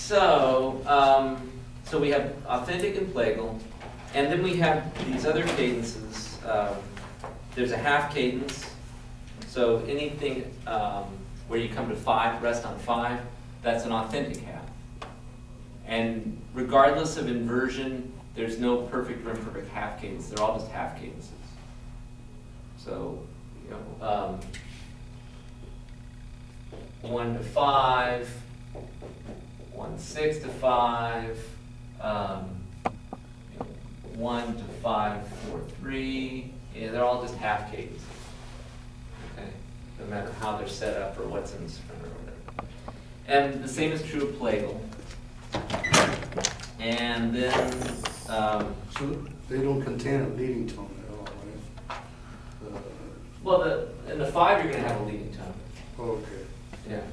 So we have authentic and plagal, and then we have these other cadences. There's a half cadence, so anything where you come to 5, rest on 5, that's an authentic half. And regardless of inversion, there's no perfect or imperfect half cadence. They're all just half cadences. So, 1 to 5, 1 6 to 5, 1 to 5 4 3. Yeah, they're all just half cadences. Okay, no matter how they're set up or what's in the sprint or whatever. And the same is true of plagal. And then so they don't contain a leading tone at all, right? Well, in the 5 you're going to have a leading tone. Oh, okay. Yeah.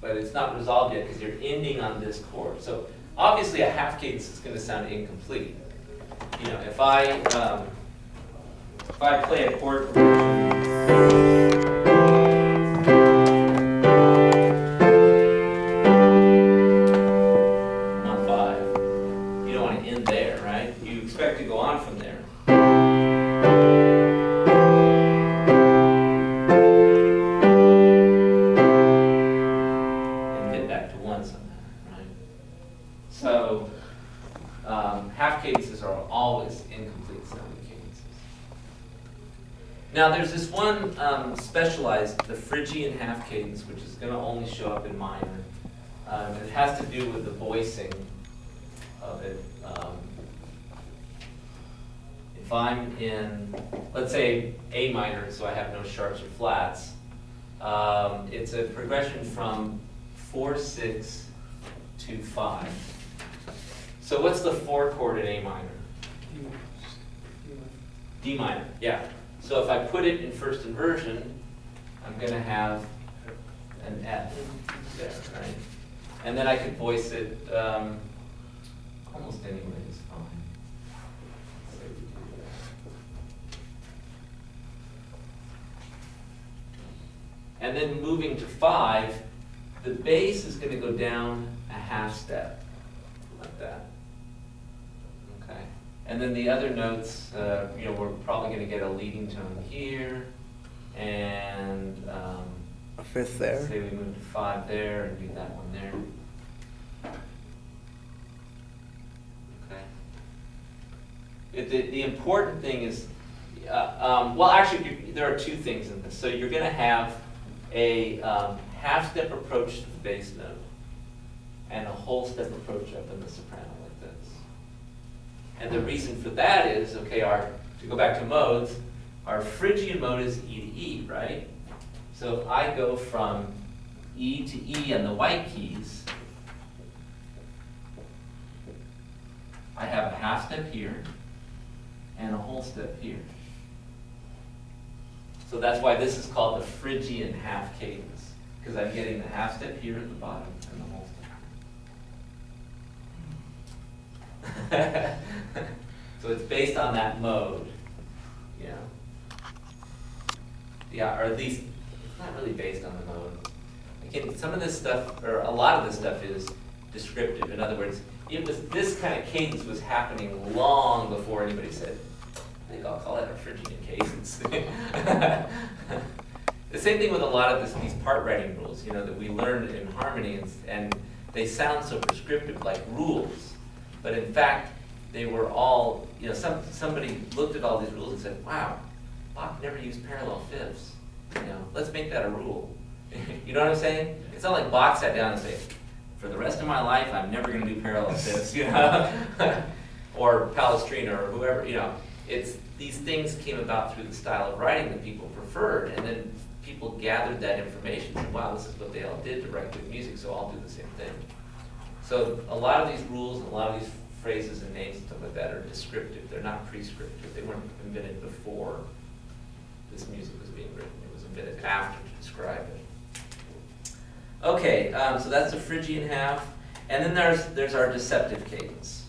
But it's not resolved yet because you're ending on this chord. So obviously a half cadence is going to sound incomplete. If I play a chord progression, on 5, you don't want to end there, right? You expect to go on from there. So half cadences are always incomplete sounding cadences. Now there's this one specialized, the Phrygian half cadence, which is going to only show up in minor. It has to do with the voicing of it. If I'm in, let's say, A minor, so I have no sharps or flats, it's a progression from 4 6 to 5. So what's the 4 chord in A minor? D minor, yeah. So if I put it in first inversion, I'm going to have an F there, right? And then I could voice it almost any way is fine. And then moving to 5, the bass is going to go down a half step, like that. Okay. And then the other notes, we're probably going to get a leading tone here, and a 5th there. Say we move to 5 there and do that one there. Okay. The important thing is, well, actually, there are 2 things in this. So you're going to have a half-step approach to the bass note and a whole step approach up in the soprano like this. And the reason for that is, okay, to go back to modes, our Phrygian mode is E to E, right? So if I go from E to E on the white keys, I have a half step here and a whole step here. So that's why this is called the Phrygian half cadence, because I'm getting the half step here at the bottom and the whole step. So it's based on that mode, yeah, or at least it's not really based on the mode. Again, some of this stuff, or a lot of this stuff, is descriptive. In other words, this kind of cadence was happening long before anybody said, I think I'll call it a Phrygian cadence. The same thing with a lot of these part writing rules, that we learned in harmony, and they sound so prescriptive, like rules. But in fact, they were all, somebody looked at all these rules and said, wow, Bach never used parallel fifths. Let's make that a rule. You know what I'm saying? It's not like Bach sat down and said, for the rest of my life, I'm never going to do parallel fifths, or Palestrina or whoever, It's these things came about through the style of writing that people preferred, and then people gathered that information and said, wow, this is what they all did to write good music, so I'll do the same thing. So a lot of these rules and a lot of these phrases and names and stuff like that are descriptive. They're not prescriptive. They weren't invented before this music was being written. It was invented after to describe it. Okay, so that's the Phrygian half. And then there's our deceptive cadence.